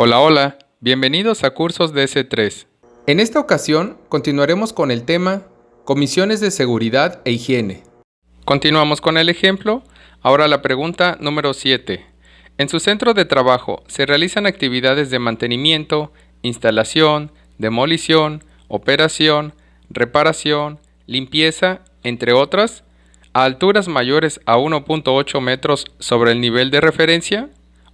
Hola, hola, bienvenidos a Cursos DS3. En esta ocasión continuaremos con el tema Comisiones de Seguridad e Higiene. Continuamos con el ejemplo, ahora la pregunta número 7. En su centro de trabajo se realizan actividades de mantenimiento, instalación, demolición, operación, reparación, limpieza, entre otras, a alturas mayores a 1.8 metros sobre el nivel de referencia.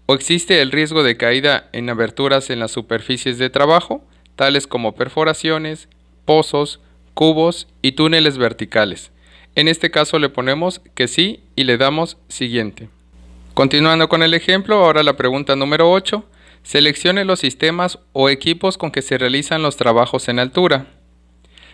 ¿O existe el riesgo de caída en aberturas en las superficies de trabajo, tales como perforaciones, pozos, cubos y túneles verticales? En este caso le ponemos que sí y le damos siguiente. Continuando con el ejemplo, ahora la pregunta número 8. Seleccione los sistemas o equipos con que se realizan los trabajos en altura.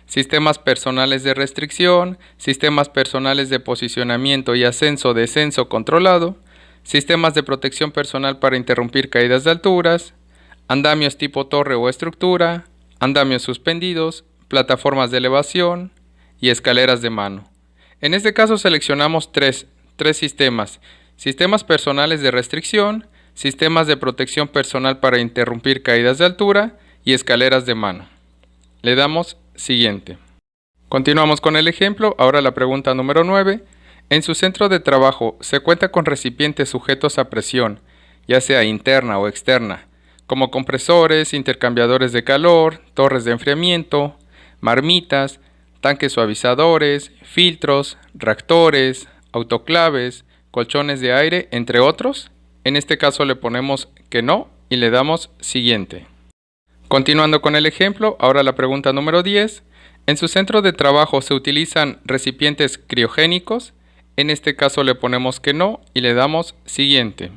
Sistemas personales de restricción, sistemas personales de posicionamiento y ascenso-descenso controlado, sistemas de protección personal para interrumpir caídas de alturas, andamios tipo torre o estructura, andamios suspendidos, plataformas de elevación y escaleras de mano. En este caso seleccionamos tres sistemas: sistemas personales de restricción, sistemas de protección personal para interrumpir caídas de altura y escaleras de mano. Le damos siguiente. Continuamos con el ejemplo, ahora la pregunta número 9. En su centro de trabajo se cuenta con recipientes sujetos a presión, ya sea interna o externa, como compresores, intercambiadores de calor, torres de enfriamiento, marmitas, tanques suavizadores, filtros, reactores, autoclaves, colchones de aire, entre otros. En este caso le ponemos que no y le damos siguiente. Continuando con el ejemplo, ahora la pregunta número 10. En su centro de trabajo se utilizan recipientes criogénicos. En este caso le ponemos que no y le damos siguiente.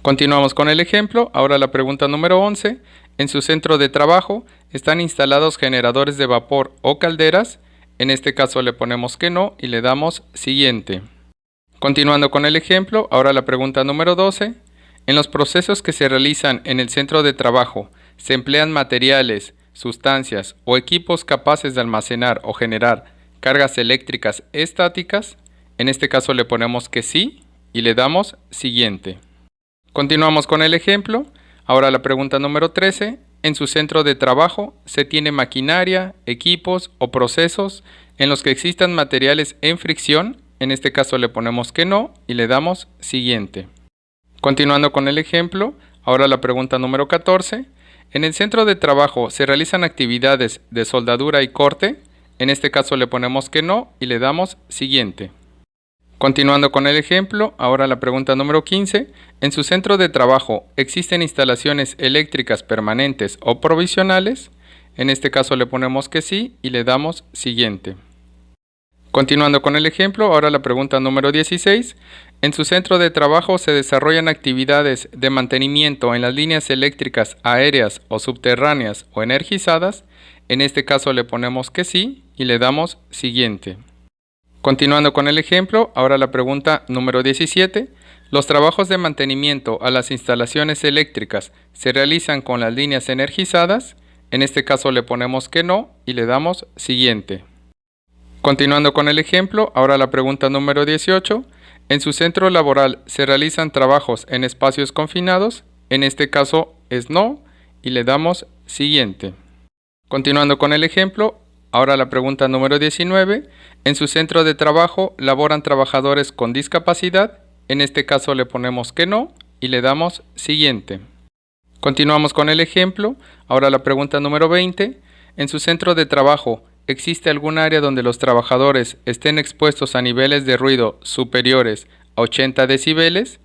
Continuamos con el ejemplo, ahora la pregunta número 11. En su centro de trabajo están instalados generadores de vapor o calderas. En este caso le ponemos que no y le damos siguiente. Continuando con el ejemplo, ahora la pregunta número 12. En los procesos que se realizan en el centro de trabajo se emplean materiales, sustancias o equipos capaces de almacenar o generar cargas eléctricas estáticas. En este caso le ponemos que sí y le damos siguiente. Continuamos con el ejemplo. Ahora la pregunta número 13. En su centro de trabajo se tiene maquinaria, equipos o procesos en los que existan materiales en fricción. En este caso le ponemos que no y le damos siguiente. Continuando con el ejemplo, ahora la pregunta número 14. En el centro de trabajo se realizan actividades de soldadura y corte. En este caso le ponemos que no y le damos siguiente. Continuando con el ejemplo, ahora la pregunta número 15. En su centro de trabajo existen instalaciones eléctricas permanentes o provisionales. En este caso le ponemos que sí y le damos siguiente. Continuando con el ejemplo, ahora la pregunta número 16. En su centro de trabajo se desarrollan actividades de mantenimiento en las líneas eléctricas aéreas o subterráneas o energizadas. En este caso le ponemos que sí y le damos siguiente. Continuando con el ejemplo, ahora la pregunta número 17. ¿Los trabajos de mantenimiento a las instalaciones eléctricas se realizan con las líneas energizadas? En este caso le ponemos que no y le damos siguiente. Continuando con el ejemplo, ahora la pregunta número 18. ¿En su centro laboral se realizan trabajos en espacios confinados? En este caso es no y le damos siguiente. Continuando con el ejemplo, ahora la pregunta número 19. ¿En su centro de trabajo laboran trabajadores con discapacidad? En este caso le ponemos que no y le damos siguiente. Continuamos con el ejemplo, ahora la pregunta número 20. ¿En su centro de trabajo existe algún área donde los trabajadores estén expuestos a niveles de ruido superiores a 80 decibeles?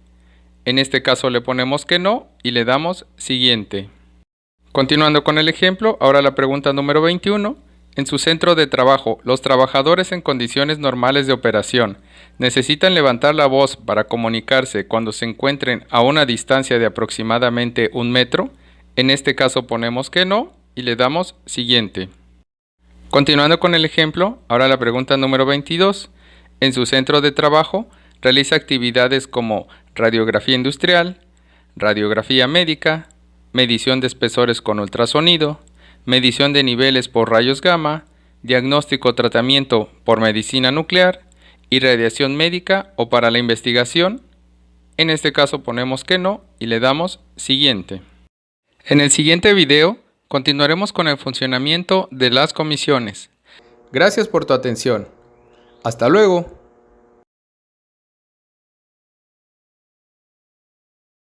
En este caso le ponemos que no y le damos siguiente. Continuando con el ejemplo, ahora la pregunta número 21. En su centro de trabajo, los trabajadores en condiciones normales de operación necesitan levantar la voz para comunicarse cuando se encuentren a una distancia de aproximadamente 1 metro. En este caso ponemos que no y le damos siguiente. Continuando con el ejemplo, ahora la pregunta número 22. En su centro de trabajo realiza actividades como radiografía industrial, radiografía médica, medición de espesores con ultrasonido, medición de niveles por rayos gamma, diagnóstico o tratamiento por medicina nuclear y radiación médica o para la investigación. En este caso ponemos que no y le damos siguiente. En el siguiente video continuaremos con el funcionamiento de las comisiones. Gracias por tu atención. Hasta luego.